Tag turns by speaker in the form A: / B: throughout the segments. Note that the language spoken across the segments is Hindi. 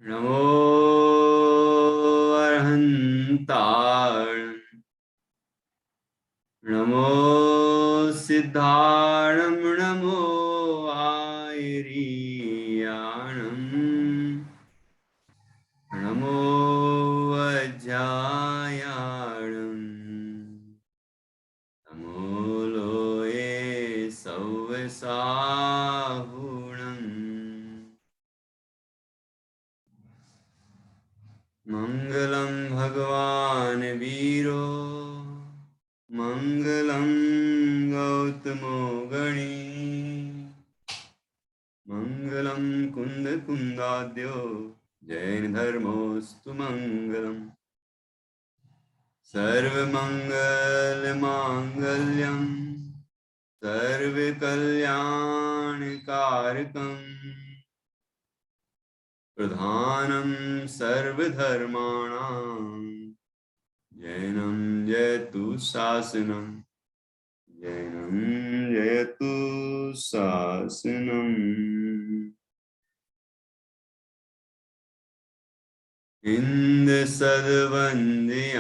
A: नमो अर्हन्तान् नमो सिद्धाणं नमो आयर्याणं नमो वज्रायाणं नमो लोये सव्यसाहुणम् मंगलम भगवान वीरो मंगलम गौतमो गणी मंगलम कुंद कुंदाद्यो जैन धर्मोस्तु मंगलम सर्वमंगल मांगल्यम सर्वकल्याणकारकम प्रधानं सर्वधर्माणां जैनं जयतु शासनं जैनं जयतु शासनम् इंद सद्वन्द्याणं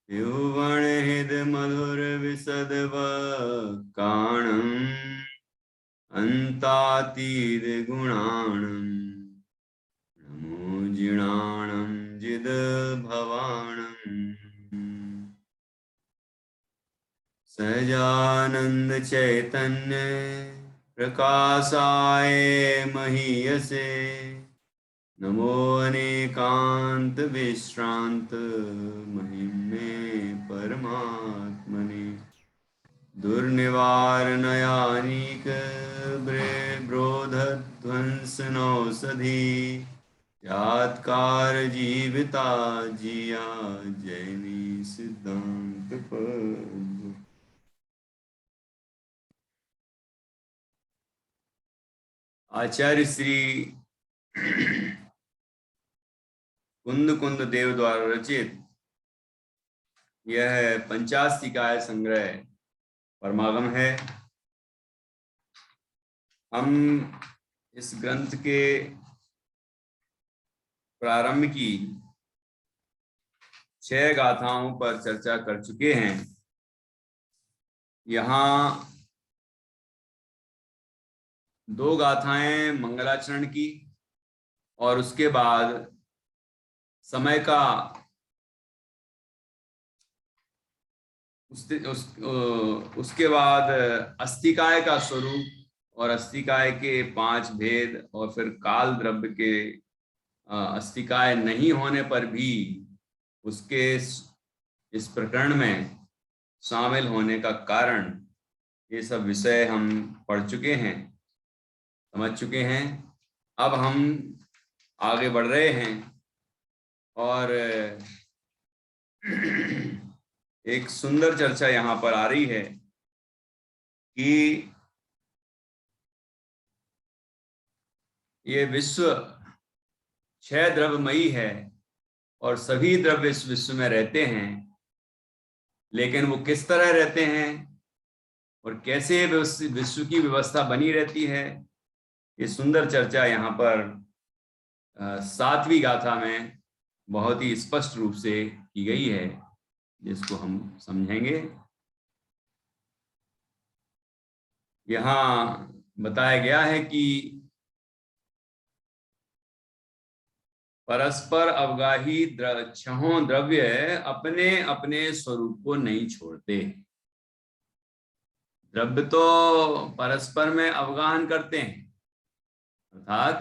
A: युवनहृद मधुर विशदवकाणम् अन्तातीत गुणाणं नमो जिणाणं जिद भवाणं सहजानंद चैतन्य प्रकाशाय महीयसे नमो अनेकांत विश्रांत महिमे परमात्मने दुर्निवारणयानीक ब्रोधध्वंसनौषधि यात्कार जीविता जिया जैनी सिद्धांत पद। आचार्य श्री कुंद कुंद देव द्वारा रचित यह पंचास्तिकाय संग्रह परमागम है। हम इस ग्रंथ के प्रारंभ की 6 गाथाओं पर चर्चा कर चुके हैं। यहाँ 2 गाथाएं मंगलाचरण की और उसके बाद समय का उसके बाद अस्तिकाय का स्वरूप और अस्तिकाय के 5 भेद और फिर काल द्रव्य के अस्तिकाय नहीं होने पर भी उसके इस प्रकरण में शामिल होने का कारण, ये सब विषय हम पढ़ चुके हैं, समझ चुके हैं। अब हम आगे बढ़ रहे हैं और एक सुंदर चर्चा यहाँ पर आ रही है कि ये विश्व 6 द्रव्यमयी है और सभी द्रव्य इस विश्व में रहते हैं, लेकिन वो किस तरह रहते हैं और कैसे विश्व की व्यवस्था बनी रहती है, ये सुंदर चर्चा यहाँ पर 7वीं गाथा में बहुत ही स्पष्ट रूप से की गई है, जिसको हम समझेंगे। यहाँ बताया गया है कि परस्पर अवगाही 6 द्रव्य अपने अपने स्वरूप को नहीं छोड़ते। द्रव्य तो परस्पर में अवगाहन करते हैं, अर्थात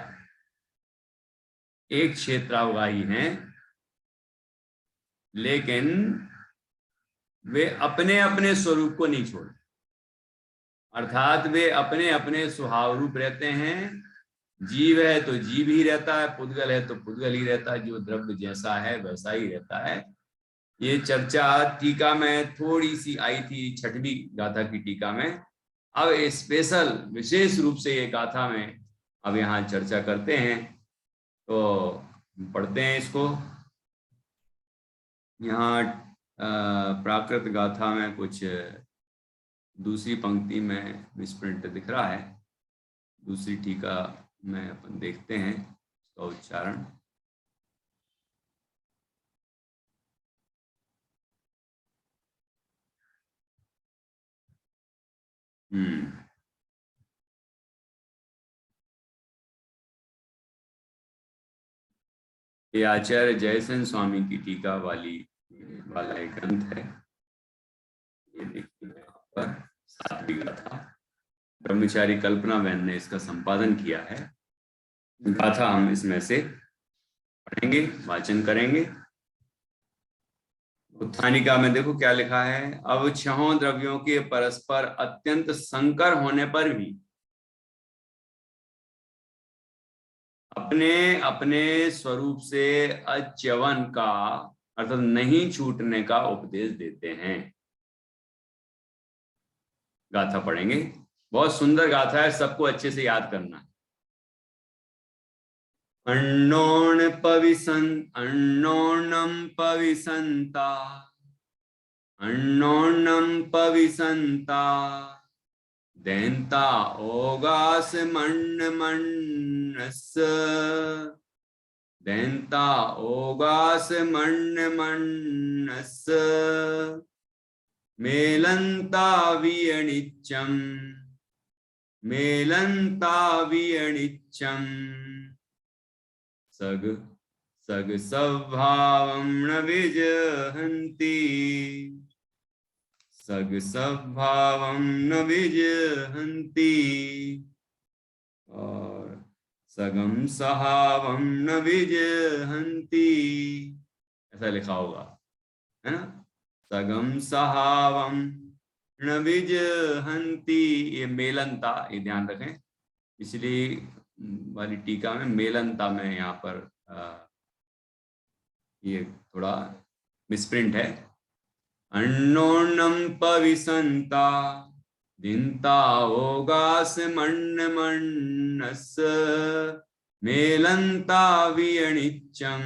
A: एक क्षेत्रावगाही हैं, लेकिन वे अपने अपने स्वरूप को नहीं छोड़ते, अर्थात वे अपने अपने स्वभाव रूप रहते हैं। जीव है तो जीव ही रहता है, पुद्गल है तो पुद्गल ही रहता है, जो द्रव्य जैसा है वैसा ही रहता है। ये चर्चा टीका में थोड़ी सी आई थी, 6वीं गाथा की टीका में। अब स्पेशल विशेष रूप से ये गाथा में अब यहाँ चर्चा करते हैं, तो पढ़ते हैं इसको। यहाँ प्राकृत गाथा में कुछ दूसरी पंक्ति में मिसप्रिंट दिख रहा है, दूसरी टीका में अपन देखते हैं उसका उच्चारण। ये आचार्य जयसेन स्वामी की टीका वाला एक ग्रंथ है। ये देखिए यहाँ पर 7वीं गाथा, ब्रह्मचारी कल्पना बहन ने इसका संपादन किया है। गाथा हम इसमें से पढ़ेंगे, वाचन करेंगे। उत्थानिका में देखो क्या लिखा है। अब 6 द्रव्यों के परस्पर अत्यंत संकर होने पर भी अपने अपने स्वरूप से अच्यवन का अर्थात नहीं छूटने का उपदेश देते हैं। गाथा पढ़ेंगे, बहुत सुंदर गाथा है, सबको अच्छे से याद करना है। अन्नोर्णम पविसंता, अन्नोर्णम पविसंता, देंता ओगास मन्न मन्नस, देंता ओगास मन्न मन्नस, मेलंता वियणिच्चम, मेलंता वियणिच्चम, सग सग स्वभावं न विजहन्ति, सग स्वभावं न विजहन्ति, और सगम सहावं न विजहन्ति, ऐसा लिखा होगा, है ना। सगम सहावं न विजहन्ति, ये मेलनता, ये ध्यान रखें, इसलिए वाली टीका में मेलनता में यहाँ पर ये थोड़ा मिसप्रिंट है। अन्नोर्णम पविसंता, दिंता ओगास मन्न मन्नस, मेलंता वियणिच्चम,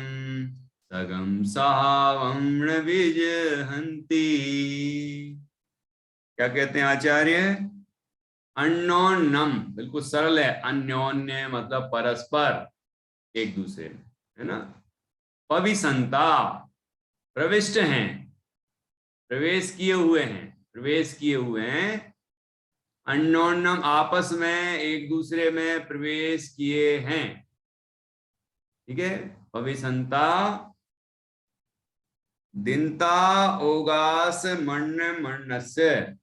A: सगम सहावं न विजहन्ति। क्या कहते हैं आचार्य? अन्योन्यम, बिल्कुल सरल है। अन्योन्य मतलब परस्पर, एक दूसरे में, है ना। पविसंता, प्रविष्ट हैं, प्रवेश किए हुए हैं, प्रवेश किए हुए हैं। अन्योन्यम, आपस में एक दूसरे में प्रवेश किए हैं, ठीक है। पविसंता, दिनता ओगास मन्न मन्नस्य,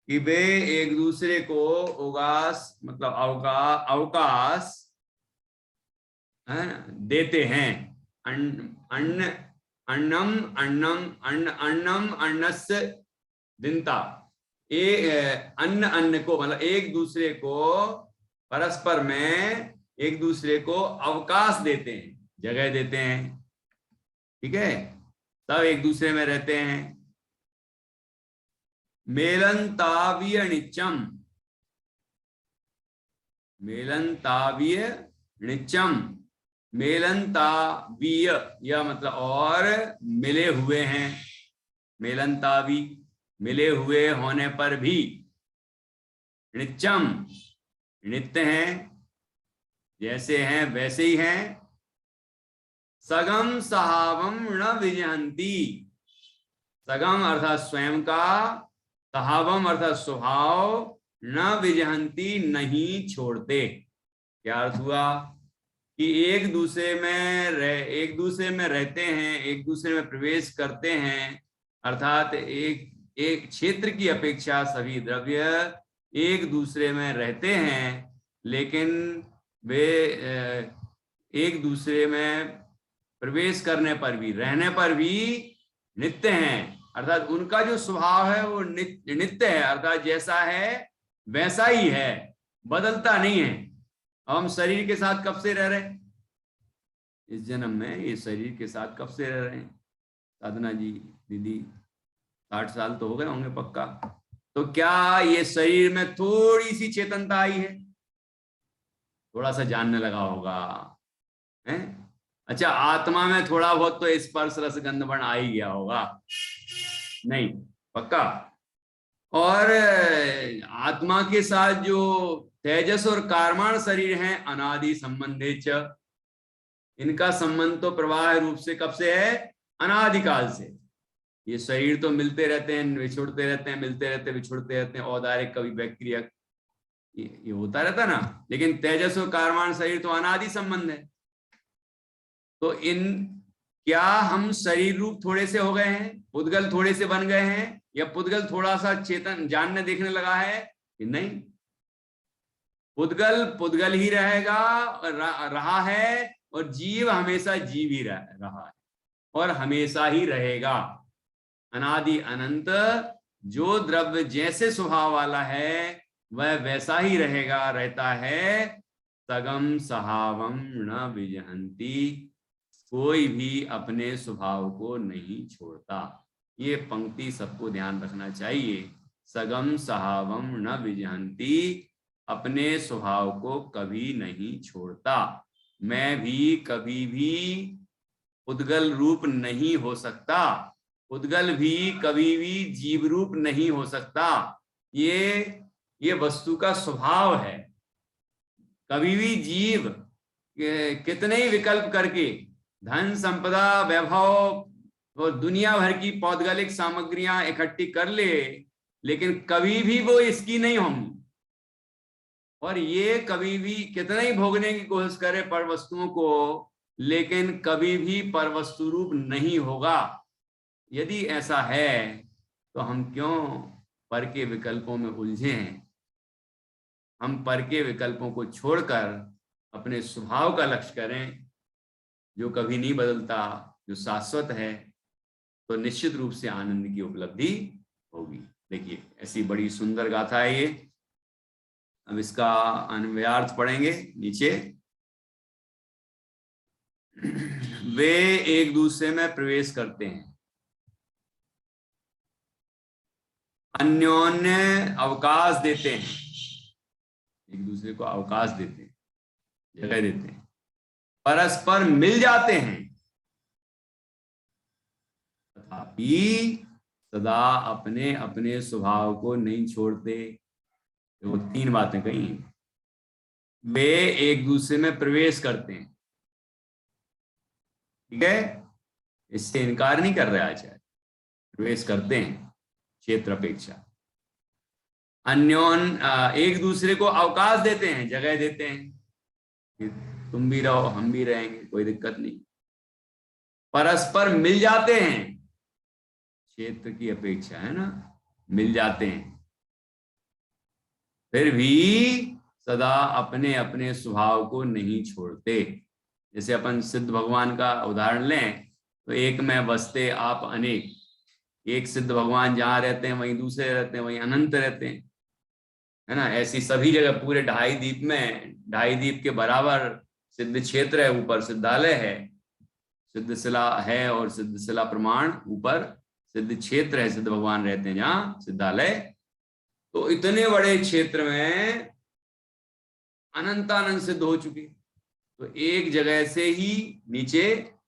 A: कि वे एक दूसरे को ओगास मतलब अवकाश देते हैं। अन्न अन्नम अन्नम अन्न अन्नम अन्नस्य दिनता, अन्न को मतलब एक दूसरे को परस्पर में एक दूसरे को अवकाश देते हैं, जगह देते हैं, ठीक है, तब एक दूसरे में रहते हैं। मेलनतावीय नित्यम, मेलनतावीय नित्यम, मेलनतावीय यह मतलब और मिले हुए हैं, मेलनतावी मिले हुए होने पर भी, नित्यम नित्य हैं, जैसे हैं वैसे ही हैं। सगम सहावम न विजहन्ति, सगम अर्थात स्वयं का, सहावम अर्थात स्वभाव, न विजहन्ति नहीं छोड़ते। क्या अर्थ हुआ कि एक दूसरे में रहते हैं, एक दूसरे में प्रवेश करते हैं, अर्थात एक क्षेत्र की अपेक्षा सभी द्रव्य एक दूसरे में रहते हैं, लेकिन वे एक दूसरे में प्रवेश करने पर भी, रहने पर भी नित्य हैं, अर्थात उनका जो स्वभाव है वो नित्य है, अर्थात जैसा है वैसा ही है, बदलता नहीं है। हम शरीर के साथ कब से रह रहे हैं? इस जन्म में ये शरीर के साथ कब से रह रहे हैं? साधना जी, दीदी 60 साल तो हो गए होंगे पक्का। तो क्या ये शरीर में थोड़ी सी चेतनता आई है? थोड़ा सा जानने लगा होगा, है? अच्छा, आत्मा में थोड़ा बहुत तो स्पर्श रस गंध वर्ण आ ही गया होगा? नहीं, पक्का। और आत्मा के साथ जो तेजस और कारमाण शरीर हैं अनादि संबंधे च, इनका संबंध तो प्रवाह रूप से कब से है? अनादिकाल से। ये शरीर तो मिलते रहते हैं, विछुड़ते रहते हैं, मिलते रहते हैं, विछुड़ते रहते हैं, औदारिक कभी बैक्टीरिया, ये होता रहता ना। लेकिन तेजस और कारमान शरीर तो अनादि संबंध है। तो इन क्या हम शरीर रूप थोड़े से हो गए हैं, पुद्गल थोड़े से बन गए हैं, या पुद्गल थोड़ा सा चेतन जानने देखने लगा है? नहीं, पुद्गल पुद्गल ही रहेगा, रहा है, और जीव हमेशा जीव ही रहा है और हमेशा ही रहेगा। अनादि अनंत जो द्रव्य जैसे स्वभाव वाला है वह वैसा ही रहेगा, रहता है। सगम सहावम न विजहंती, कोई भी अपने स्वभाव को नहीं छोड़ता। ये पंक्ति सबको ध्यान रखना चाहिए। सगम सहावम न विजहंती, अपने स्वभाव को कभी नहीं छोड़ता। मैं भी कभी भी पुद्गल रूप नहीं हो सकता, पुद्गल भी कभी भी जीव रूप नहीं हो सकता। ये वस्तु का स्वभाव है। कभी भी जीव कितने ही विकल्प करके धन संपदा वैभव और दुनिया भर की पौद्गलिक सामग्रियां इकट्ठी कर ले, लेकिन कभी भी वो इसकी नहीं होंगी। और ये कभी भी कितना ही भोगने की कोशिश करे पर वस्तुओं को, लेकिन कभी भी परवस्तु रूप नहीं होगा। यदि ऐसा है तो हम क्यों पर के विकल्पों में उलझे हैं? हम पर के विकल्पों को छोड़कर अपने स्वभाव का लक्ष्य करें, जो कभी नहीं बदलता, जो शाश्वत है, तो निश्चित रूप से आनंद की उपलब्धि होगी। देखिए, ऐसी बड़ी सुंदर गाथा है ये। अब इसका अन्वयार्थ पढ़ेंगे नीचे। वे एक दूसरे में प्रवेश करते हैं, अन्योन्य अवकाश देते हैं, एक दूसरे को अवकाश देते हैं, जगह देते हैं, परस्पर मिल जाते हैं, तथापि सदा अपने अपने स्वभाव को नहीं छोड़ते। वो तीन बातें कही। वे एक दूसरे में प्रवेश करते हैं, ठीक है, इससे इनकार नहीं कर रहे आचार्य, प्रवेश करते हैं क्षेत्र अपेक्षा। अन्योन एक दूसरे को अवकाश देते हैं, जगह देते हैं, तुम भी रहो हम भी रहेंगे, कोई दिक्कत नहीं। परस्पर मिल जाते हैं, क्षेत्र की अपेक्षा है ना, मिल जाते हैं, फिर भी सदा अपने अपने स्वभाव को नहीं छोड़ते। जैसे अपन सिद्ध भगवान का उदाहरण लें तो एक में बसते आप अनेक, एक सिद्ध भगवान जहां रहते हैं वहीं दूसरे रहते हैं, वहीं अनंत रहते हैं, है ना। ऐसी सभी जगह पूरे ढाई द्वीप में, ढाई द्वीप के बराबर सिद्ध क्षेत्र है, ऊपर सिद्धालय है, सिद्ध शिला है और सिद्ध शिला प्रमाण ऊपर सिद्ध क्षेत्र है, सिद्ध भगवान रहते हैं जहाँ सिद्धालय। तो इतने बड़े क्षेत्र में अनंतानंद सिद्ध हो चुके, तो एक जगह से ही नीचे,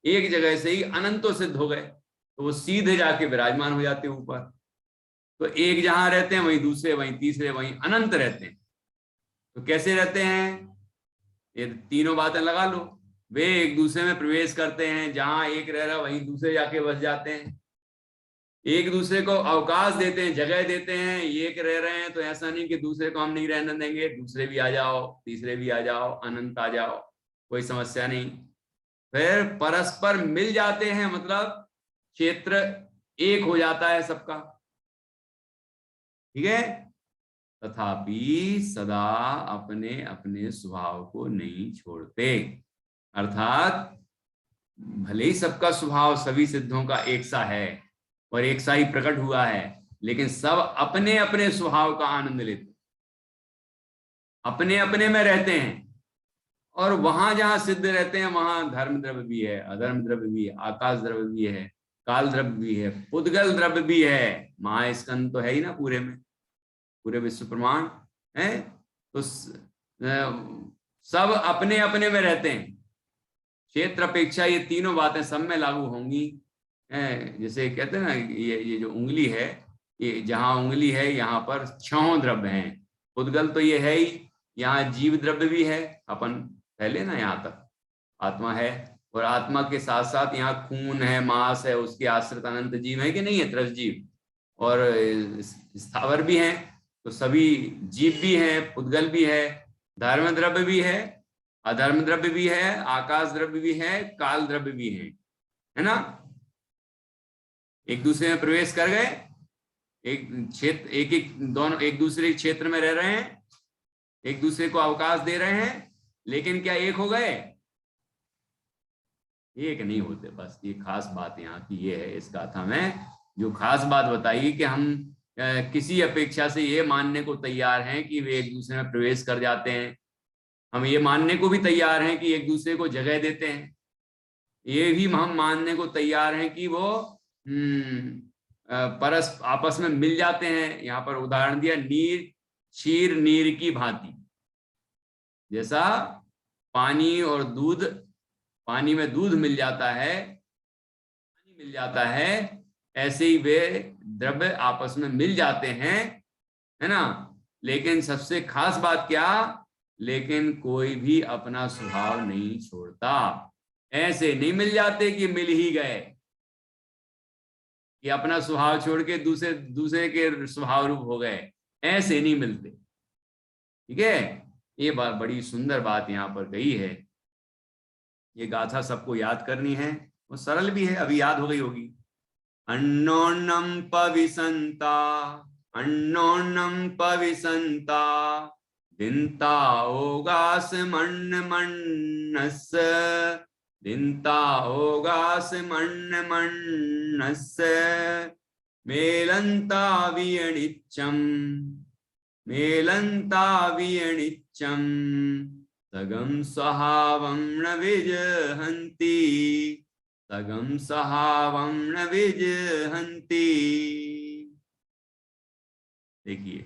A: एक जगह से ही अनंतों सिद्ध हो गए, तो वो सीधे जाके विराजमान हो जाते ऊपर। तो एक जहां रहते हैं वहीं दूसरे, वहीं तीसरे, वहीं अनंत रहते हैं। तो कैसे रहते हैं? ये तीनों बातें लगा लो। वे एक दूसरे में प्रवेश करते हैं, जहां एक रह रहा वहीं दूसरे जाके बस जाते हैं, एक दूसरे को अवकाश देते हैं, जगह देते हैं। एक रह रहे हैं तो ऐसा नहीं कि दूसरे को हम नहीं रहने देंगे, दूसरे भी आ जाओ, तीसरे भी आ जाओ, अनंत आ जाओ, कोई समस्या नहीं। फिर परस्पर मिल जाते हैं, मतलब क्षेत्र एक हो जाता है सबका, ठीक है। तथापि सदा अपने अपने स्वभाव को नहीं छोड़ते, अर्थात भले ही सबका स्वभाव सभी सिद्धों का एक सा है और एक सा ही प्रकट हुआ है, लेकिन सब अपने अपने स्वभाव का आनंद लेते, अपने अपने में रहते हैं। और वहां जहां सिद्ध रहते हैं वहां धर्म द्रव्य भी है, अधर्म द्रव्य भी है, आकाश द्रव्य भी है, काल द्रव्य भी है, पुद्गल द्रव्य भी है, महास्कंद तो है ही ना पूरे में, पूरे विश्व प्रमाण है। तो सब अपने अपने में रहते हैं। क्षेत्र अपेक्षा ये तीनों बातें सब में लागू होंगी। जैसे कहते हैं ना, ये जो उंगली है, ये जहां उंगली है यहाँ पर 6 द्रव्य हैं, उद्गल तो ये है ही, यहाँ जीव द्रव्य भी है, अपन पहले ना यहाँ तक आत्मा है, और आत्मा के साथ साथ यहाँ खून है, मांस है, उसके आश्रित अनंत जीव है कि नहीं है, त्रस जीव, और स्थावर भी हैं, तो सभी जीव भी हैं, उद्गल भी है, धर्म द्रव्य भी है, अधर्म द्रव्य भी है, आकाश द्रव्य भी है, काल द्रव्य भी है ना। एक दूसरे में प्रवेश कर गए, एक क्षेत्र, एक एक दोनों एक दूसरे क्षेत्र में रह रहे हैं, एक दूसरे को अवकाश दे रहे हैं, लेकिन क्या एक हो गए? एक नहीं होते। बस ये खास बात यहाँ की ये है, इस गाथा में जो खास बात बताई कि हम किसी अपेक्षा से ये मानने को तैयार हैं कि वे एक दूसरे में प्रवेश कर जाते हैं, हम ये मानने को भी तैयार हैं कि एक दूसरे को जगह देते हैं, ये भी हम मानने को तैयार हैं कि वो परस आपस में मिल जाते हैं। यहाँ पर उदाहरण दिया, नीर क्षीर नीर की भांति, जैसा पानी और दूध, पानी में दूध मिल जाता है, पानी मिल जाता है, ऐसे ही वे द्रव्य आपस में मिल जाते हैं, है ना। लेकिन सबसे खास बात क्या, लेकिन कोई भी अपना स्वभाव नहीं छोड़ता। ऐसे नहीं मिल जाते कि मिल ही गए, कि अपना स्वभाव छोड़ के दूसरे के स्वभाव रूप हो गए, ऐसे नहीं मिलते। ठीक है, ये बात बड़ी सुंदर बात यहाँ पर कही है। ये गाथा सबको याद करनी है, वो सरल भी है, अभी याद हो गई होगी। अन्योन्यम पविसंता, अन्योन्यम पविसंता, दिनता ओगास मन्न मन्नस, दिनता ओगास मन्न मन्नस, मेलंता वियणिच्चम, मेलंता वियणिच्चम, सगम सहावं न विजहन्ति, सगम सहावं न विजहन्ति। देखिए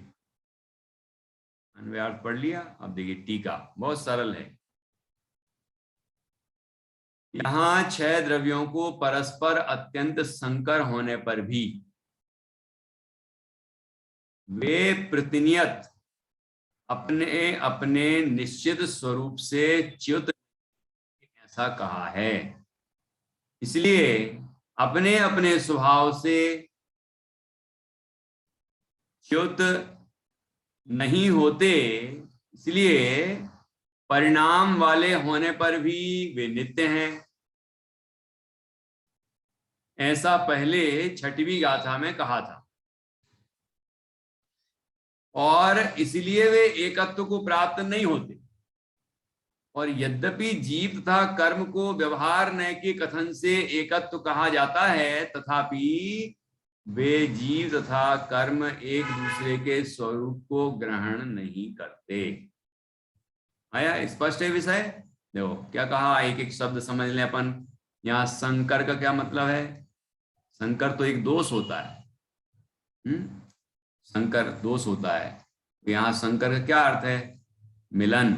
A: अन्वय अर्थ पढ़ लिया, अब देखिए टीका, बहुत सरल है। यहां 6 द्रव्यों को परस्पर अत्यंत संकर होने पर भी वे प्रतिनियत अपने अपने निश्चित स्वरूप से च्युत, ऐसा कहा है। इसलिए अपने अपने स्वभाव से च्युत नहीं होते, इसलिए परिणाम वाले होने पर भी वे नित्य हैं। ऐसा पहले 6वीं गाथा में कहा था, और इसलिए वे एकत्व को प्राप्त नहीं होते। और यद्यपि जीव तथा कर्म को व्यवहार नय के कथन से एकत्व कहा जाता है, तथापि वे जीव तथा कर्म एक दूसरे के स्वरूप को ग्रहण नहीं करते। आया स्पष्ट है विषय? देखो क्या कहा, एक एक शब्द समझ लें अपन। यहाँ संकर का क्या मतलब है? संकर तो एक दोष होता है, संकर दोष होता है। यहाँ संकर का क्या अर्थ है? मिलन,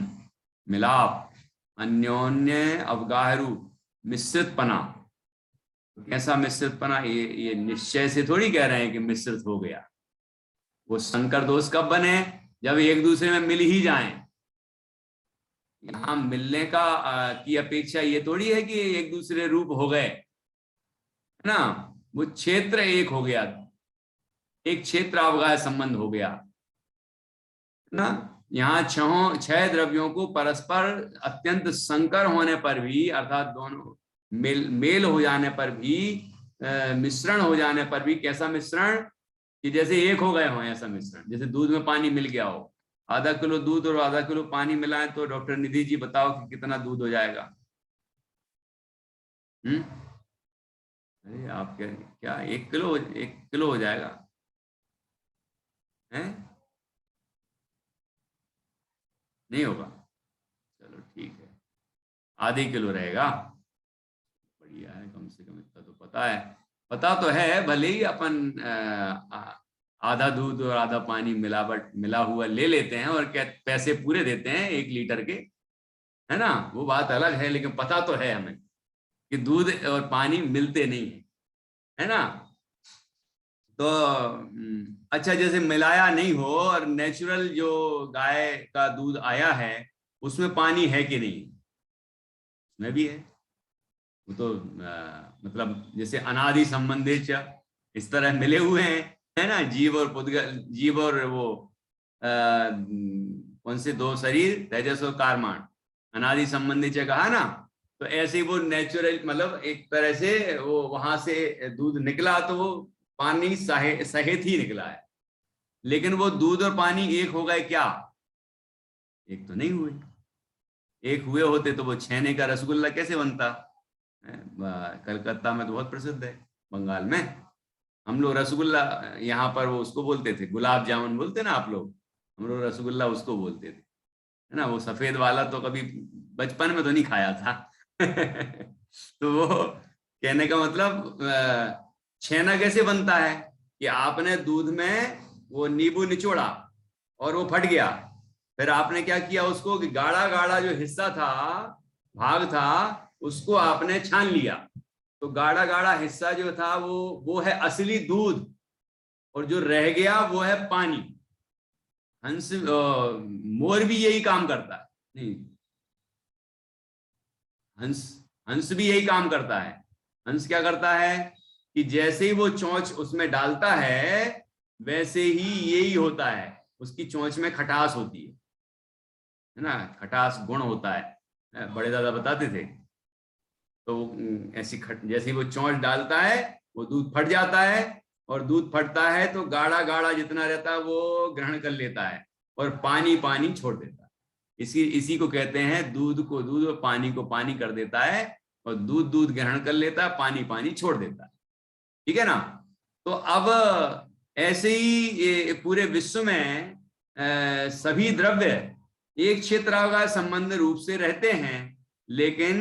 A: मिलाप, अन्योन्य अवगाहरू, मिश्रितपना। कैसा मिश्रितपना? ये निश्चय से थोड़ी कह रहे हैं कि मिश्रित हो गया। वो संकर दोष कब बने? जब एक दूसरे में मिल ही जाएं। यहाँ मिलने की अपेक्षा ये थोड़ी है कि एक दूसरे रूप हो गए, है ना। वो क्षेत्र एक हो गया, एक क्षेत्र अवगाह संबंध हो गया, है ना। यहाँ 6 द्रव्यों को परस्पर अत्यंत संकर होने पर भी, अर्थात दोनों मेल हो जाने पर भी, मिश्रण हो जाने पर भी, कैसा मिश्रण? कि जैसे एक हो गए हो, ऐसा मिश्रण। जैसे दूध में पानी मिल गया हो, आधा किलो दूध और आधा किलो पानी मिलाएं तो डॉक्टर निधि जी बताओ कि कितना दूध हो जाएगा? अरे आप क्या 1 किलो हो जाएगा? हैं? नहीं होगा? चलो ठीक है, आधे किलो रहेगा। बढ़िया है, कम से कम इतना तो पता है। पता तो है, भले ही अपन आधा दूध और आधा पानी मिला हुआ ले लेते हैं और क्या पैसे पूरे देते हैं 1 लीटर के, है ना, वो बात अलग है। लेकिन पता तो है हमें कि दूध और पानी मिलते नहीं है, है ना। तो अच्छा, जैसे मिलाया नहीं हो और नेचुरल जो गाय का दूध आया है उसमें पानी है कि नहीं? उसमें भी है। वो तो मतलब जैसे अनादि संबंधे च, इस तरह मिले हुए हैं, है ना, जीव और पुद्गल, जीव और वो कौन से दो शरीर, तेजस और कारमान, अनादि संबंधी च कहा ना। तो ऐसे ही वो नेचुरल, मतलब एक तरह से वो वहां से दूध निकला तो वो पानी सहित ही निकला है। लेकिन वो दूध और पानी एक हो गए क्या? एक तो नहीं हुए। एक हुए होते तो वो छेने का रसगुल्ला कैसे बनता? कलकत्ता में तो बहुत प्रसिद्ध है, बंगाल में। हम लोग रसगुल्ला, यहाँ पर वो उसको बोलते थे, गुलाब जामुन बोलते ना आप लोग, हम लोग रसगुल्ला उसको बोलते थे, है ना। वो सफेद वाला तो कभी बचपन में तो नहीं खाया था। तो वो कहने का मतलब छेना कैसे बनता है कि आपने दूध में वो नींबू निचोड़ा और वो फट गया, फिर आपने क्या किया उसको कि गाढ़ा गाढ़ा जो हिस्सा था, भाग था, उसको आपने छान लिया। तो गाढ़ा गाढ़ा हिस्सा जो था वो है असली दूध, और जो रह गया वो है पानी। हंस मोर भी यही काम करता है। नहीं, हंस हंस भी यही काम करता है। हंस क्या करता है कि जैसे ही वो चोंच उसमें डालता है, वैसे ही यही होता है, उसकी चोंच में खटास होती है ना, खटास गुण होता है, बड़े दादा बताते थे। तो ऐसी जैसे ही वो चोंच डालता है, वो दूध फट जाता है, और दूध फटता है तो गाढ़ा गाढ़ा जितना रहता है वो ग्रहण कर लेता है, और पानी पानी छोड़ देता है। इसी इसी को कहते हैं, दूध को दूध और पानी को पानी कर देता है, और दूध दूध ग्रहण कर लेता है, पानी पानी छोड़ देता है। ठीक है ना। तो अब ऐसे ही ये पूरे विश्व में सभी द्रव्य एक क्षेत्र का संबंध रूप से रहते हैं, लेकिन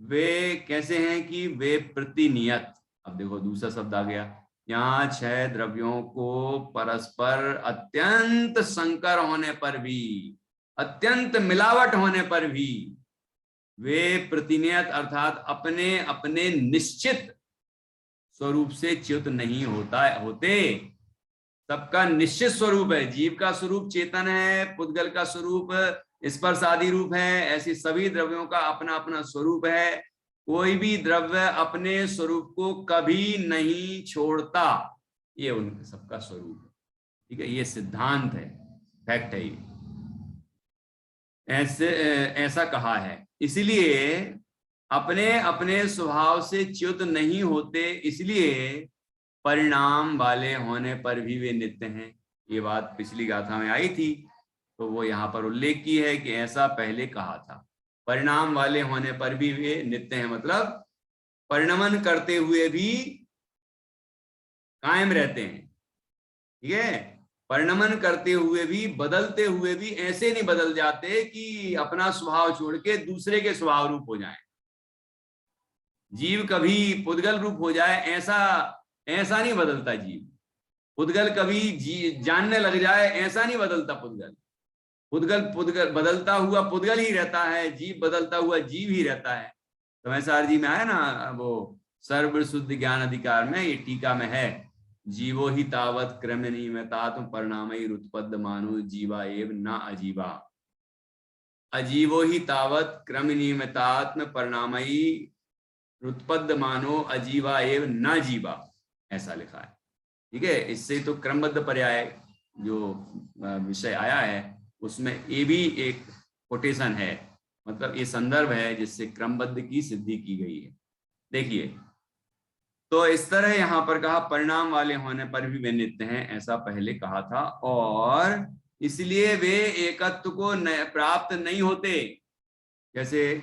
A: वे कैसे हैं कि वे प्रतिनियत। अब देखो दूसरा शब्द आ गया, यहाँ 6 द्रव्यों को परस्पर अत्यंत संकर होने पर भी, अत्यंत मिलावट होने पर भी, वे प्रतिनियत अर्थात अपने अपने निश्चित स्वरूप से च्युत नहीं होते। सबका निश्चित स्वरूप है, जीव का स्वरूप चेतन है, पुद्गल का स्वरूप स्पर्श आदि रूप है, ऐसी सभी द्रव्यों का अपना अपना स्वरूप है। कोई भी द्रव्य अपने स्वरूप को कभी नहीं छोड़ता, ये उनका सबका स्वरूप है। ठीक है, ये सिद्धांत है, फैक्ट है ये। ऐसा कहा है, इसलिए अपने अपने स्वभाव से च्युत नहीं होते, इसलिए परिणाम वाले होने पर भी वे नित्य हैं। ये बात पिछली गाथा में आई थी, तो वो यहाँ पर उल्लेख की है कि ऐसा पहले कहा था। परिणाम वाले होने पर भी वे नित्य हैं, मतलब परिणमन करते हुए भी कायम रहते हैं। ठीक है, परिणमन करते हुए भी, बदलते हुए भी, ऐसे नहीं बदल जाते कि अपना स्वभाव छोड़ के दूसरे के स्वभाव रूप हो जाए। जीव कभी पुद्गल रूप हो जाए, ऐसा ऐसा नहीं बदलता जीव। पुद्गल कभी जानने लग जाए, ऐसा नहीं बदलता पुद्गल। पुद्गल पुद्गल बदलता हुआ पुद्गल ही रहता है, जीव बदलता हुआ जीव ही रहता है। तो ऐसा जी में आया ना, वो सर्व शुद्ध ज्ञान अधिकार में, ये टीका में है, जीवो ही तावत क्रम नियमतात्म परिणामई रुत्पद्द मानो जीवा एव न अजीवा। अजीवो ही तावत क्रम नियमतात्म परिणामई रुत्पद्द मानो अजीवा एव न जीवा, ऐसा लिखा है। ठीक है, इससे तो क्रमबद्ध पर्याय जो विषय आया है उसमें ये भी एक कोटेशन है, मतलब ये संदर्भ है जिससे क्रमबद्ध की सिद्धि की गई है। देखिए, तो इस तरह यहां पर कहा परिणाम वाले होने पर भी वे नित्य हैं, ऐसा पहले कहा था, और इसलिए वे एकत्व को प्राप्त नहीं होते। जैसे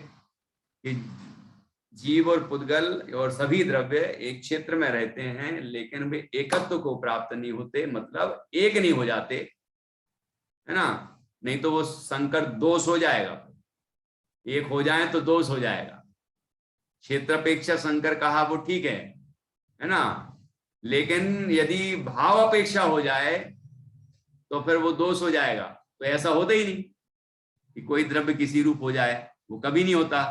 A: कि जीव और पुद्गल और सभी द्रव्य एक क्षेत्र में रहते हैं, लेकिन वे एकत्व को प्राप्त नहीं होते, मतलब एक नहीं हो जाते, है ना। नहीं तो वो संकर दोष हो जाएगा, एक हो जाए तो दोष हो जाएगा। क्षेत्रपेक्षा संकर कहा वो ठीक है ना, लेकिन यदि भाव अपेक्षा हो जाए तो फिर वो दोष हो जाएगा। तो ऐसा होता ही नहीं कि कोई द्रव्य किसी रूप हो जाए, वो कभी नहीं होता।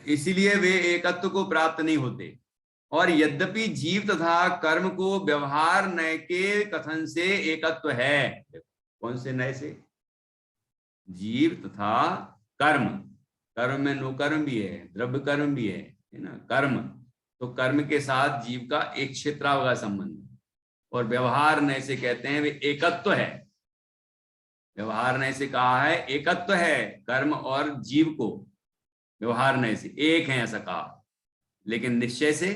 A: इसीलिए वे एकत्व को प्राप्त नहीं होते। और यद्यपि जीव तथा कर्म को व्यवहार नय के कथन से एकत्व है। कौन से नय से? जीव तथा कर्म, कर्म में नो कर्म भी है, द्रव्य कर्म भी है ना, कर्म, तो कर्म के साथ जीव का एक क्षेत्राव का संबंध है। और व्यवहार नय से कहते हैं वे एकत्व है। व्यवहार नय से कहा है एकत्व है, कर्म और जीव को व्यवहार नय से एक है ऐसा कहा। लेकिन निश्चय से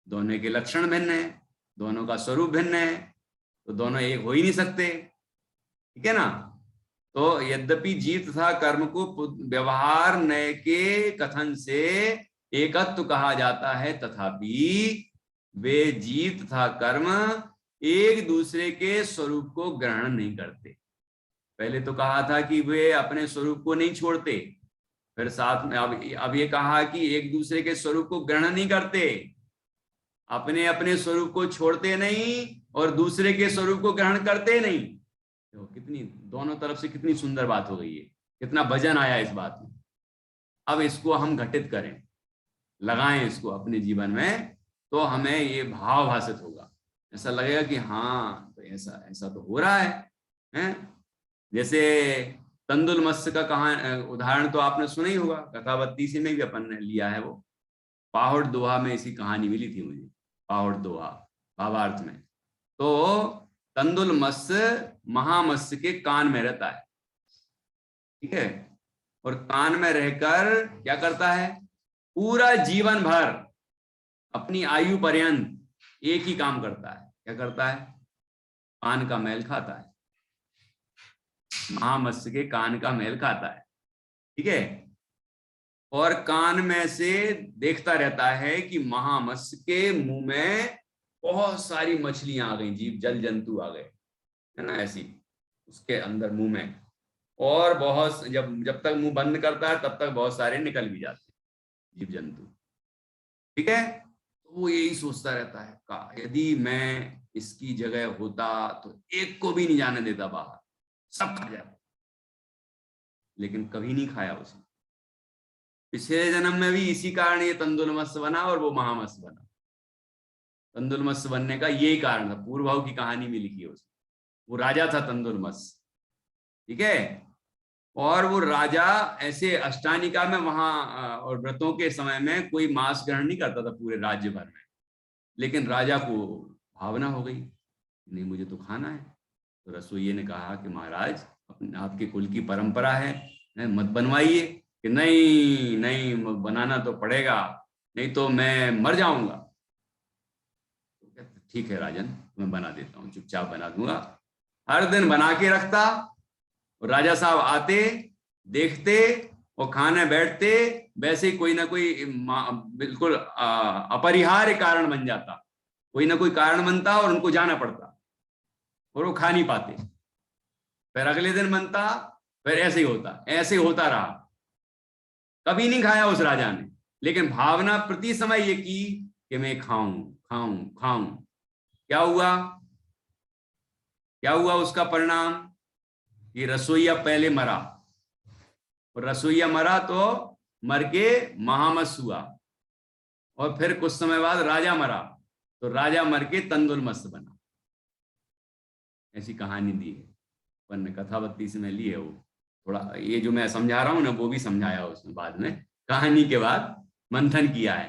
A: दोनों के लक्षण भिन्न है, दोनों का स्वरूप भिन्न है, तो दोनों एक हो ही नहीं सकते, ठीक है ना। तो यद्यपि जीव तथा कर्म को व्यवहार नय के कथन से एकत्व कहा जाता है, तथापि वे जीव तथा कर्म एक दूसरे के स्वरूप को ग्रहण नहीं करते। पहले तो कहा था कि वे अपने स्वरूप को नहीं छोड़ते, फिर साथ में अब ये कहा कि एक दूसरे के स्वरूप को ग्रहण नहीं करते, अपने अपने स्वरूप को छोड़ते नहीं और दूसरे के स्वरूप को ग्रहण करते नहीं। तो कितनी दोनों तरफ से कितनी सुंदर बात हो गई है, कितना वजन आया इस बात में। अब इसको हम घटित करें, लगाएं इसको अपने जीवन में, तो हमें ये भाव भाषित होगा, ऐसा लगेगा कि हाँ तो ऐसा ऐसा तो हो रहा है? जैसे तंदुल मत्स्य का उदाहरण तो आपने सुना ही होगा, कथावत्ती से में भी अपन ने लिया है वो। पाहुड़ दोहा में इसी कहानी मिली थी मुझे, पाहुड़ दोहा भावार्थ में। तो तंदुल मत्स्य महामत्स्य के कान में रहता है, ठीक है, और कान में रहकर क्या करता है, पूरा जीवन भर अपनी आयु पर्यंत एक ही काम करता है। क्या करता है? कान का मैल खाता है, महामत्स्य के कान का मैल खाता है, ठीक है। और कान में से देखता रहता है कि महामत्स्य के मुंह में बहुत सारी मछलियां आ गई, जीव जल जंतु आ गए, है ना, ऐसी उसके अंदर मुंह में। और बहुत जब तक मुंह बंद करता है तब तक बहुत सारे निकल भी जाते हैं जीव जंतु, ठीक है। तो वो यही सोचता रहता है, यदि मैं इसकी जगह होता तो एक को भी नहीं जाने देता बाहर, सब खा जाता। लेकिन कभी नहीं खाया उसने। पिछले जन्म में भी इसी कारण ये तंदुल मत्स्य बना और वो महामत्स्य बना। तंदुल मत्स्य बनने का यही कारण था, पूर्व भाव की कहानी में लिखी है उसने। वो राजा था तंदुल मत्स्य, ठीक है। और वो राजा ऐसे अष्टानिका में वहां और व्रतों के समय में कोई मांस ग्रहण नहीं करता था पूरे राज्य भर में। लेकिन राजा को भावना हो गई, नहीं मुझे तो खाना है। तो रसोइये ने कहा कि महाराज अपने आपके कुल की परंपरा है, मत बनवाइए। कि नहीं नहीं बनाना तो पड़ेगा, नहीं तो मैं मर जाऊंगा। तो ठीक है राजन, मैं बना देता हूँ, चुपचाप बना दूंगा। हर दिन बना के रखता, और राजा साहब आते, देखते और खाने बैठते, वैसे ही कोई ना कोई बिल्कुल अपरिहार्य कारण बन जाता, कोई ना कोई कारण बनता और उनको जाना पड़ता और वो खा नहीं पाते। फिर अगले दिन बनता, फिर ऐसे ही होता, ऐसे ही होता रहा। कभी नहीं खाया उस राजा ने, लेकिन भावना प्रति समय ये की कि मैं खाऊं खाऊं खाऊं। क्या हुआ? क्या हुआ उसका परिणाम? ये रसोइया पहले मरा, और रसोइया मरा तो मर के महामत्स्य हुआ, और फिर कुछ समय बाद राजा मरा, तो राजा मर के तंदुल मत्स्य बना। ऐसी कहानी दी है अपन कथावत्ती से में ली है। वो थोड़ा ये जो मैं समझा रहा हूं ना, वो भी समझाया उसने बाद में, कहानी के बाद मंथन किया है।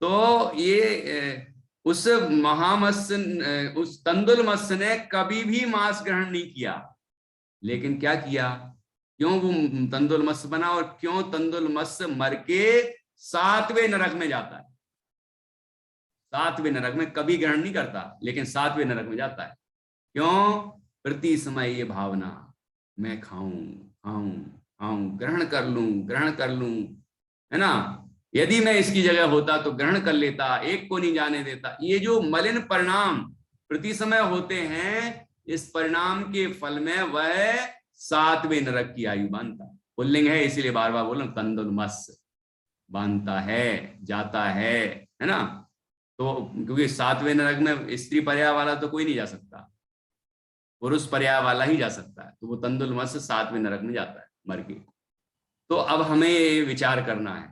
A: तो ये उस महामत्स्य, उस तंदुल मत्स्य ने कभी भी मांस ग्रहण नहीं किया। लेकिन क्या किया? क्यों वो तंदुल मत्स्य बना, और क्यों तंदुल मत्स्य मर के 7वें नरक में जाता है। 7वें नरक में कभी ग्रहण नहीं करता, लेकिन 7वें नरक में जाता है। क्यों? प्रति समय ये भावना, मैं खाऊं खाऊं खाऊं, ग्रहण कर लूं, है ना। यदि मैं इसकी जगह होता तो ग्रहण कर लेता, एक को नहीं जाने देता। ये जो मलिन परिणाम प्रति समय होते हैं, इस परिणाम के फल में वह 7वें नरक की आयु बांधता। पुल्लिंग है इसीलिए बार बार बोल, तंदुल मत्स्य बांधता है, जाता है ना। तो क्योंकि 7वें नरक में स्त्री पर्याय वाला तो कोई नहीं जा सकता, पुरुष पर्याय वाला ही जा सकता है। तो वो तंदुल मत्स्य 7वें नरक में जाता है मर के। तो अब हमें ये विचार करना है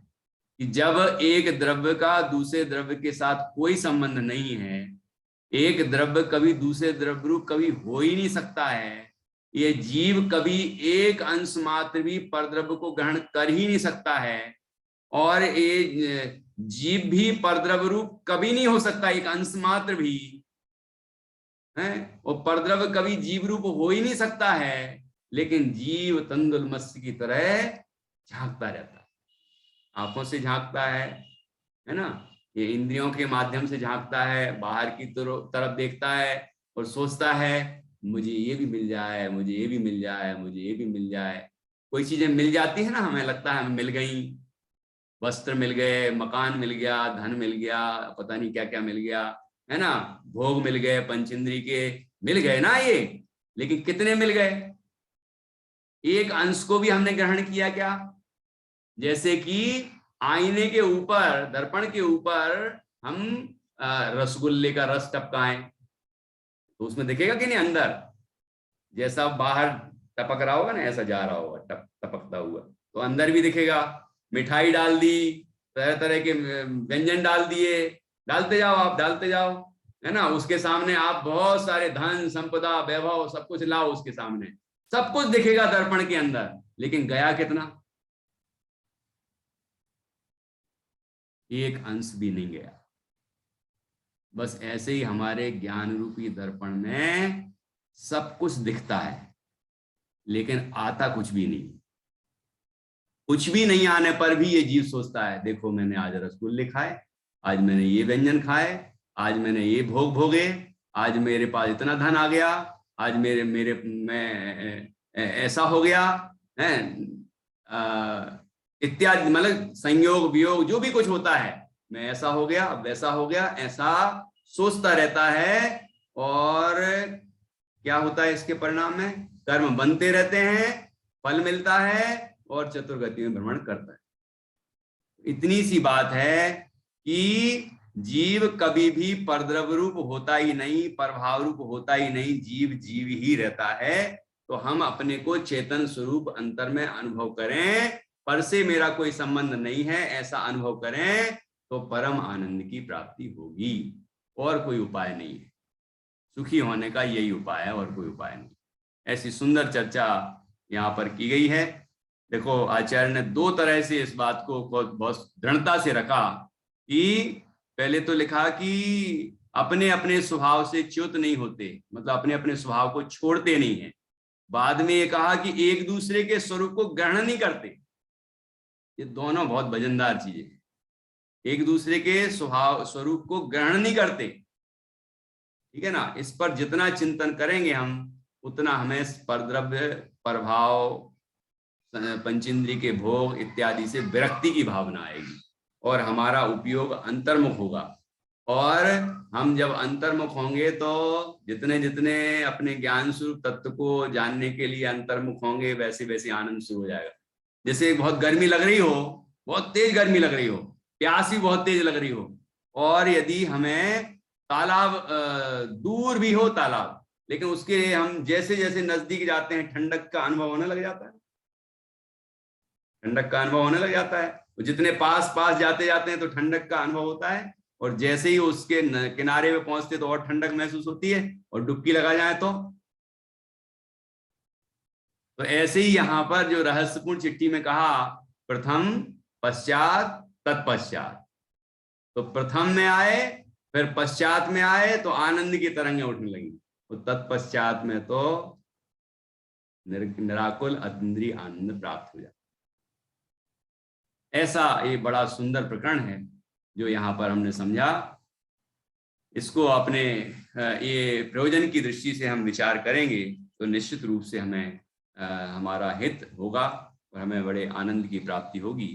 A: कि जब एक द्रव्य का दूसरे द्रव्य के साथ कोई संबंध नहीं है, एक द्रव्य कभी दूसरे द्रव्य रूप कभी हो ही नहीं सकता है, ये जीव कभी एक अंश मात्र भी परद्रव्य को ग्रहण कर ही नहीं सकता है, और ये जीव भी परद्रव्य रूप कभी नहीं हो सकता, एक अंश मात्र भी है, और परद्रव्य कभी जीव रूप हो ही नहीं सकता है। लेकिन जीव तंदुल मत्स्य की तरह झांकता रहता है, आंखों से झांकता है ना, ये इंद्रियों के माध्यम से झांकता है, बाहर की तरफ देखता है और सोचता है मुझे ये भी मिल जाए, मुझे ये भी मिल जाए, मुझे ये भी मिल जाए। कोई चीजें मिल जाती है ना, हमें लगता है हमें मिल गई, वस्त्र मिल गए, मकान मिल गया, धन मिल गया, पता नहीं क्या क्या मिल गया, है ना, भोग मिल गए, पंचेंद्री के मिल गए ना ये, लेकिन कितने मिल गए? एक अंश को भी हमने ग्रहण किया क्या? जैसे कि आईने के ऊपर, दर्पण के ऊपर हम रसगुल्ले का रस टपकाएं तो उसमें दिखेगा कि नहीं अंदर, जैसा बाहर टपक रहा होगा ना ऐसा जा रहा होगा टपकता हुआ, तो अंदर भी दिखेगा। मिठाई डाल दी, तरह तरह के व्यंजन डाल दिए, डालते जाओ आप, डालते जाओ, है ना, उसके सामने आप बहुत सारे धन संपदा वैभव सब कुछ लाओ, उसके सामने सब कुछ दिखेगा दर्पण के अंदर, लेकिन गया कितना? एक अंश भी नहीं गया। बस ऐसे ही हमारे ज्ञान रूपी दर्पण में सब कुछ दिखता है, लेकिन आता कुछ भी नहीं। कुछ भी नहीं आने पर भी ये जीव सोचता है देखो मैंने आज रसगुल्ले खाए, आज मैंने ये व्यंजन खाए, आज मैंने ये भोग भोगे, आज मेरे पास इतना धन आ गया, आज मेरे मेरे मैं ऐसा हो गया है, इत्यादि, मतलब संयोग वियोग जो भी कुछ होता है, मैं ऐसा हो गया, अब वैसा हो गया, ऐसा सोचता रहता है। और क्या होता है इसके परिणाम में? कर्म बनते रहते हैं, फल मिलता है और चतुर्गति में भ्रमण करता है। इतनी सी बात है कि जीव कभी भी परद्रव्य रूप होता ही नहीं, परभाव रूप होता ही नहीं, जीव जीव ही रहता है। तो हम अपने को चेतन स्वरूप अंतर में अनुभव करें, पर से मेरा कोई संबंध नहीं है, ऐसा अनुभव करें तो परम आनंद की प्राप्ति होगी। और कोई उपाय नहीं है, सुखी होने का यही उपाय है, और कोई उपाय नहीं। ऐसी सुंदर चर्चा यहाँ पर की गई है। देखो आचार्य ने दो तरह से इस बात को बहुत दृढ़ता से रखा कि पहले तो लिखा कि अपने अपने स्वभाव से च्युत नहीं होते, मतलब अपने अपने स्वभाव को छोड़ते नहीं है। बाद में ये कहा कि एक दूसरे के स्वरूप को ग्रहण नहीं करते। ये दोनों बहुत वजनदार चीजें हैं। एक दूसरे के स्वभाव स्वरूप को ग्रहण नहीं करते, ठीक है ना। इस पर जितना चिंतन करेंगे हम, उतना हमें परद्रव्य, प्रभाव, पंचेंद्रिय के भोग इत्यादि से विरक्ति की भावना आएगी और हमारा उपयोग अंतर्मुख होगा। और हम जब अंतर्मुख होंगे तो जितने जितने अपने ज्ञान स्वरूप तत्व को जानने के लिए अंतर्मुख होंगे, वैसे वैसे आनंद शुरू हो जाएगा। जैसे बहुत गर्मी लग रही हो, बहुत तेज गर्मी लग रही हो, प्यास भी बहुत तेज लग रही हो, और यदि हमें तालाब, दूर भी हो तालाब, लेकिन उसके हम जैसे जैसे नजदीक जाते हैं ठंडक का अनुभव होने लग जाता है, ठंडक का अनुभव होने लग जाता है। तो जितने पास पास जाते जाते हैं तो ठंडक का अनुभव होता है, और जैसे ही उसके किनारे में पहुंचते तो और ठंडक महसूस होती है, और डुबकी लगा जाए तो ऐसे ही यहाँ पर जो रहस्यपूर्ण चिट्ठी में कहा, प्रथम पश्चात तत्पश्चात, तो प्रथम में आए, फिर पश्चात में आए तो आनंद की तरंगें उठने लगी, तो तत्पश्चात में तो निराकुल अतीन्द्रिय आनंद प्राप्त हो जाता। ऐसा ये बड़ा सुंदर प्रकरण है जो यहाँ पर हमने समझा। इसको अपने ये प्रयोजन की दृष्टि से हम विचार करेंगे तो निश्चित रूप से हमें हमारा हित होगा और हमें बड़े आनंद की प्राप्ति होगी।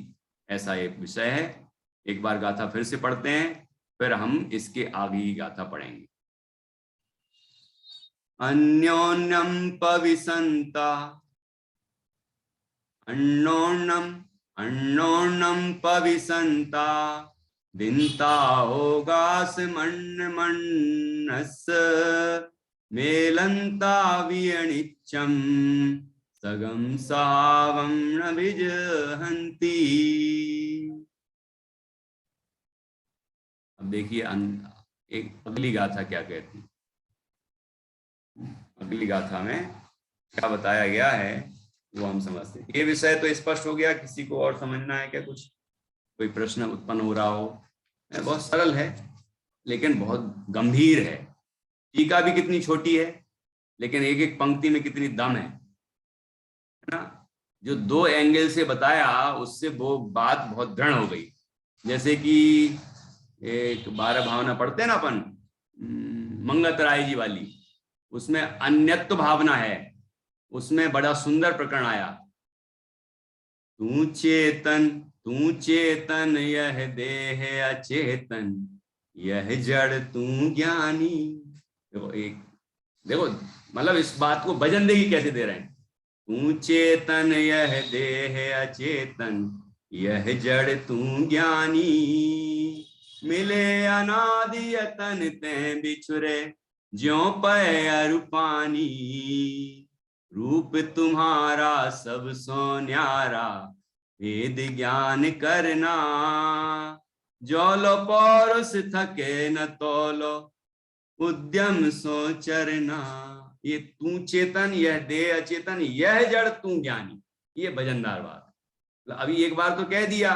A: ऐसा एक विषय है। एक बार गाथा फिर से पढ़ते हैं, फिर हम इसके आगे की गाथा पढ़ेंगे। अन्योन्यम पविसंता अन्योन्यम पविसंता दिनता होगास मन्नस मेलंता वियणिच्चम सगम सावम न विजहंती। अब देखिए एक अगली गाथा क्या कहती है। अगली गाथा में क्या बताया गया है वो हम समझते हैं। ये विषय तो स्पष्ट हो गया, किसी को और समझना है क्या? कुछ कोई प्रश्न उत्पन्न हो रहा हो? बहुत सरल है लेकिन बहुत गंभीर है। टीका भी कितनी छोटी है लेकिन एक एक पंक्ति में कितनी दम है ना। जो दो एंगल से बताया उससे वो बात बहुत दृढ़ हो गई। जैसे कि एक 12 भावना पढ़ते हैं ना अपन, मंगतराय जी वाली, उसमें अन्यत्व भावना है, उसमें बड़ा सुंदर प्रकरण आया। तू चेतन यह देह अचेतन, यह जड़ तू ज्ञानी। देखो मतलब इस बात को भजनदेही कैसे दे रहे हैं। तू चेतन यह देह अचेतन, यह जड़ तू ज्ञानी, मिले अनादि यतन ते बिछुरे, ज्यों पय अरूपानी, रूप तुम्हारा सब सो न्यारा, वेद ज्ञान करना, जोलो पौरुष थके न तोलो, उद्यम सो चरना। ये तू चेतन यह देह अचेतन, यह जड़ तू ज्ञानी, ये भजनदार बात। अभी एक बार तो कह दिया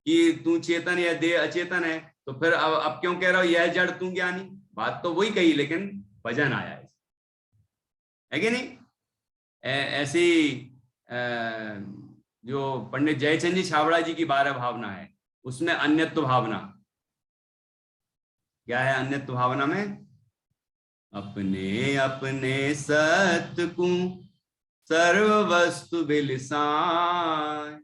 A: कि तू चेतन यह देह अचेतन है, तो फिर अब क्यों कह रहा हो यह जड़ तू ज्ञानी? बात तो वही कही लेकिन भजन आया है कि नहीं? ऐसी जो पंडित जयचंद जी छाबड़ा जी की 12 भावना है, उसमें अन्यत्व भावना क्या है? अन्यत्व भावना में अपने अपने सत्य को सर्व वस्तु बिलसाय,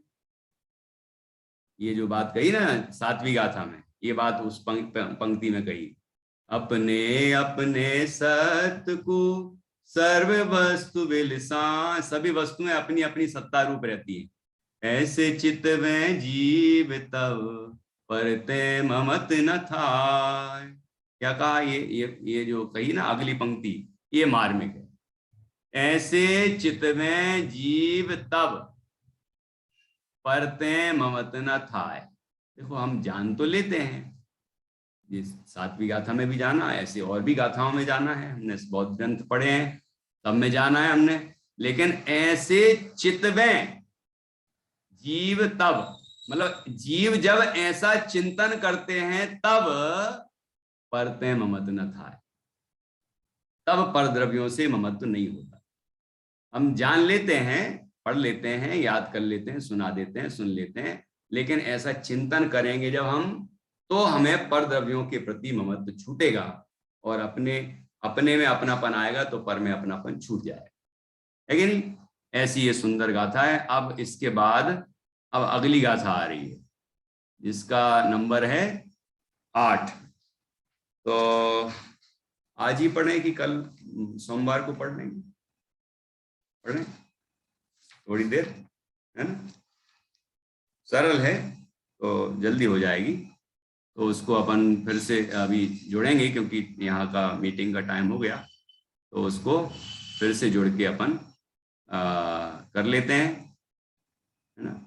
A: ये जो बात कही ना 7वीं गाथा में, ये बात उस पंक्ति में कही। अपने अपने सत्य को सर्व वस्तु बिलसाय, सभी वस्तुएं अपनी अपनी सत्ता रूप रहती है। ऐसे चित्त में जीव तब परते ममत न था। क्या कहा? ये जो कही ना अगली पंक्ति, ये मार्मिक है। ऐसे चित्त में जीव तब परते ममत न था। देखो हम जान तो लेते हैं, जिस 7वीं गाथा में भी जाना, ऐसे और भी गाथाओं में जाना है, हमने बहुत ग्रंथ पढ़े हैं, सब में जाना है हमने। लेकिन ऐसे चित्त में जीव तब, मतलब जीव जब ऐसा चिंतन करते हैं तब परते ममत न था, तब पर द्रव्यों से ममत्व नहीं होता। हम जान लेते हैं, पढ़ लेते हैं, याद कर लेते हैं, सुना देते हैं, सुन लेते हैं, लेकिन ऐसा चिंतन करेंगे जब हम, तो हमें पर द्रव्यों के प्रति ममत्व छूटेगा और अपने में अपनापन आएगा, तो पर में अपनापन छूट जाएगा, है कि नहीं? ऐसी ये सुंदर गाथा है। अब इसके बाद अब अगली गाथा आ रही है जिसका नंबर है 8। तो आज ही पढ़ें कि कल सोमवार को पढ़ लेंगे? पढ़ें थोड़ी देर, है ना? सरल है तो जल्दी हो जाएगी। तो उसको अपन फिर से अभी जुड़ेंगे क्योंकि यहाँ का मीटिंग का टाइम हो गया, तो उसको फिर से जुड़ के अपन कर लेते हैं, है ना?